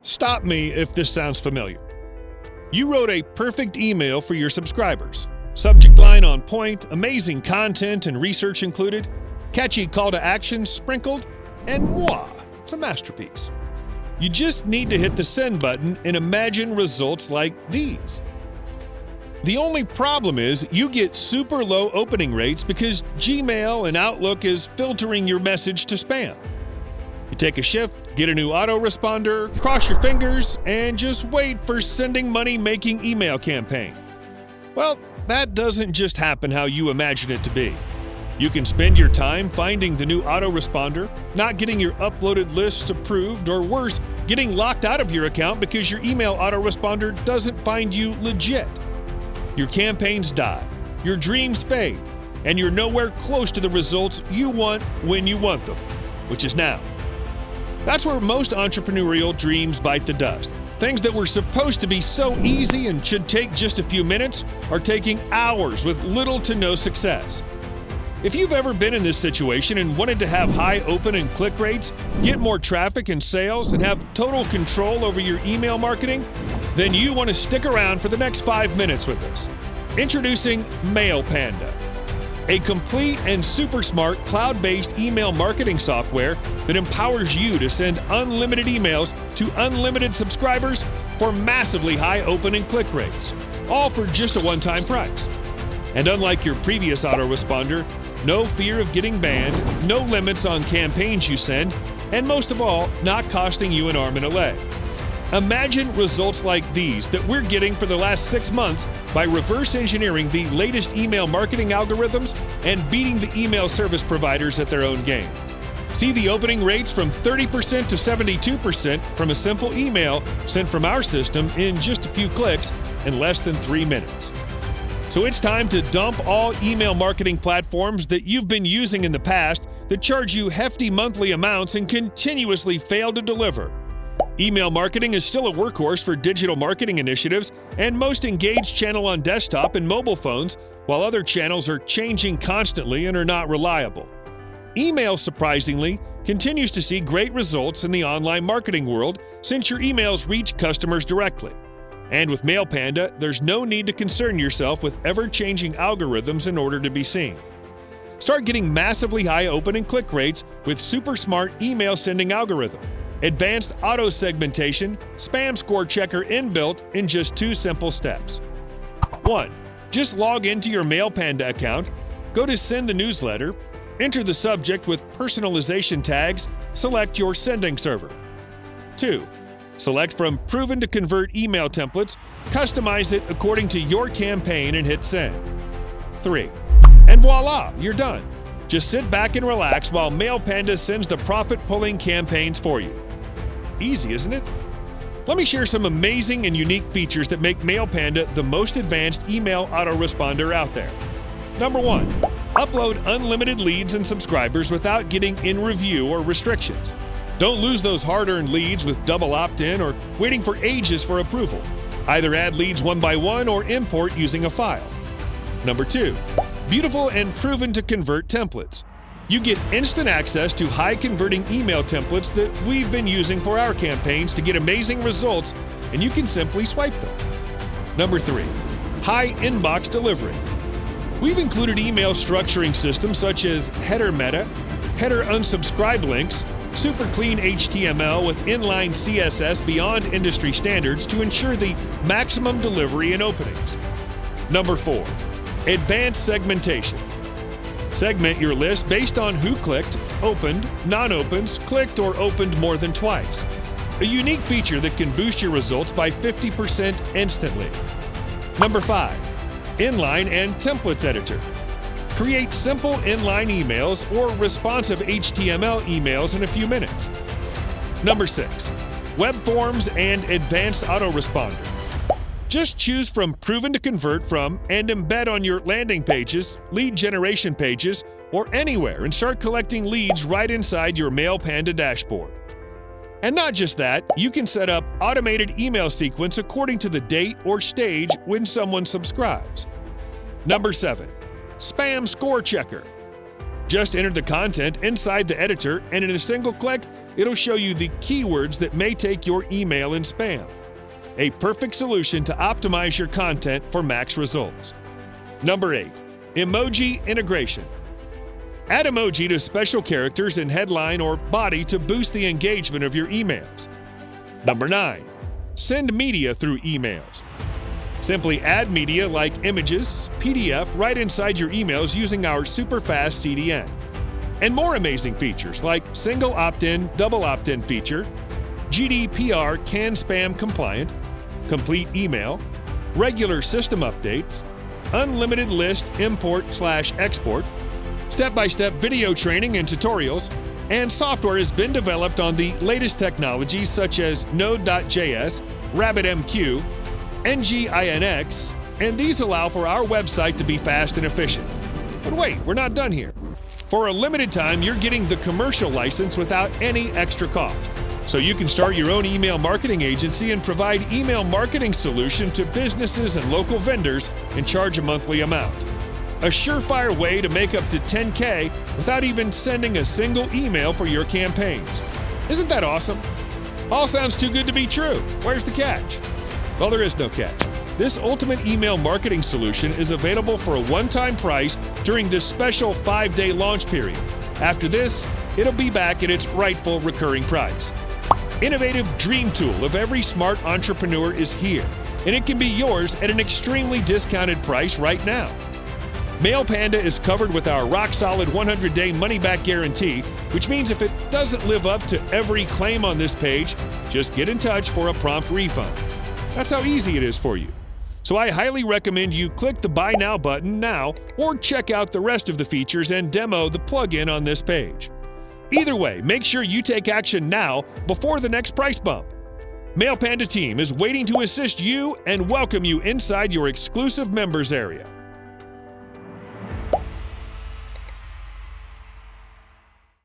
Stop me if this sounds familiar. You wrote a perfect email for your subscribers. Subject line on point, amazing content and research included, catchy call to action sprinkled, and voila, it's a masterpiece. You just need to hit the send button and imagine results like these. The only problem is you get super low opening rates because Gmail and Outlook is filtering your message to spam. You take a shift, get a new autoresponder, cross your fingers, and just wait for sending money-making email campaign. Well, that doesn't just happen how you imagine it to be. You can spend your time finding the new autoresponder, not getting your uploaded lists approved, or worse, getting locked out of your account because your email autoresponder doesn't find you legit. Your campaigns die, your dreams fade, and you're nowhere close to the results you want when you want them, which is now. That's where most entrepreneurial dreams bite the dust. Things that were supposed to be so easy and should take just a few minutes are taking hours with little to no success. If you've ever been in this situation and wanted to have high open and click rates, get more traffic and sales, and have total control over your email marketing, then you want to stick around for the next 5 minutes with us. Introducing MailPanda, a complete and super smart cloud-based email marketing software that empowers you to send unlimited emails to unlimited subscribers for massively high open and click rates, all for just a one-time price. And unlike your previous autoresponder, no fear of getting banned, no limits on campaigns you send, and most of all, not costing you an arm and a leg. Imagine results like these that we're getting for the last 6 months by reverse engineering the latest email marketing algorithms and beating the email service providers at their own game. See the opening rates from 30% to 72% from a simple email sent from our system in just a few clicks in less than 3 minutes. So it's time to dump all email marketing platforms that you've been using in the past that charge you hefty monthly amounts and continuously fail to deliver. Email marketing is still a workhorse for digital marketing initiatives and most engaged channel on desktop and mobile phones, while other channels are changing constantly and are not reliable. Email, surprisingly, continues to see great results in the online marketing world since your emails reach customers directly. And with MailPanda, there's no need to concern yourself with ever-changing algorithms in order to be seen. Start getting massively high open and click rates with super smart email sending algorithm, advanced auto segmentation, spam score checker inbuilt in just 2 simple steps. 1. Just log into your MailPanda account, go to send the newsletter, enter the subject with personalization tags, select your sending server. 2. Select from proven to convert email templates, customize it according to your campaign and hit send. 3. And voila, you're done. Just sit back and relax while MailPanda sends the profit-pulling campaigns for you. Easy, isn't it? Let me share some amazing and unique features that make MailPanda the most advanced email autoresponder out there. Number 1. Upload unlimited leads and subscribers without getting in review or restrictions. Don't lose those hard-earned leads with double opt-in or waiting for ages for approval. Either add leads one by one or import using a file. Number 2. Beautiful and proven to convert templates. You get instant access to high-converting email templates that we've been using for our campaigns to get amazing results, and you can simply swipe them. Number 3. High inbox delivery. We've included email structuring systems such as header meta, header unsubscribe links, super clean HTML with inline CSS beyond industry standards to ensure the maximum delivery and openings. Number 4. Advanced segmentation. Segment your list based on who clicked, opened, non-opens, clicked, or opened more than twice. A unique feature that can boost your results by 50% instantly. Number 5. Inline and templates editor. Create simple inline emails or responsive HTML emails in a few minutes. Number 6. Webforms and advanced autoresponder. Just choose from proven to convert from and embed on your landing pages, lead generation pages, or anywhere and start collecting leads right inside your MailPanda dashboard. And not just that, you can set up automated email sequence according to the date or stage when someone subscribes. Number 7. Spam score checker. Just enter the content inside the editor and in a single click, it'll show you the keywords that may take your email in spam. A perfect solution to optimize your content for max results. Number 8. Emoji integration. Add emoji to special characters in headline or body to boost the engagement of your emails. Number 9. Send media through emails. Simply add media like images, PDF right inside your emails using our super fast CDN. And more amazing features like single opt-in, double opt-in feature, GDPR CAN spam compliant, complete email, regular system updates, unlimited list import/export, step-by-step video training and tutorials, and software has been developed on the latest technologies such as Node.js, RabbitMQ, NGINX, and these allow for our website to be fast and efficient. But wait, we're not done here. For a limited time, you're getting the commercial license without any extra cost. So you can start your own email marketing agency and provide email marketing solution to businesses and local vendors and charge a monthly amount. A surefire way to make up to $10K without even sending a single email for your campaigns. Isn't that awesome? All sounds too good to be true. Where's the catch? Well, there is no catch. This ultimate email marketing solution is available for a one-time price during this special 5-day launch period. After this, it'll be back at its rightful recurring price. Innovative dream tool of every smart entrepreneur is here, and it can be yours at an extremely discounted price right now. Mail Panda is covered with our rock-solid 100-day money-back guarantee, which means if it doesn't live up to every claim on this page, just get in touch for a prompt refund. That's how easy it is for you. So I highly recommend you click the Buy Now button now or check out the rest of the features and demo the plugin on this page. Either way, make sure you take action now before the next price bump. Mail Panda team is waiting to assist you and welcome you inside your exclusive members area.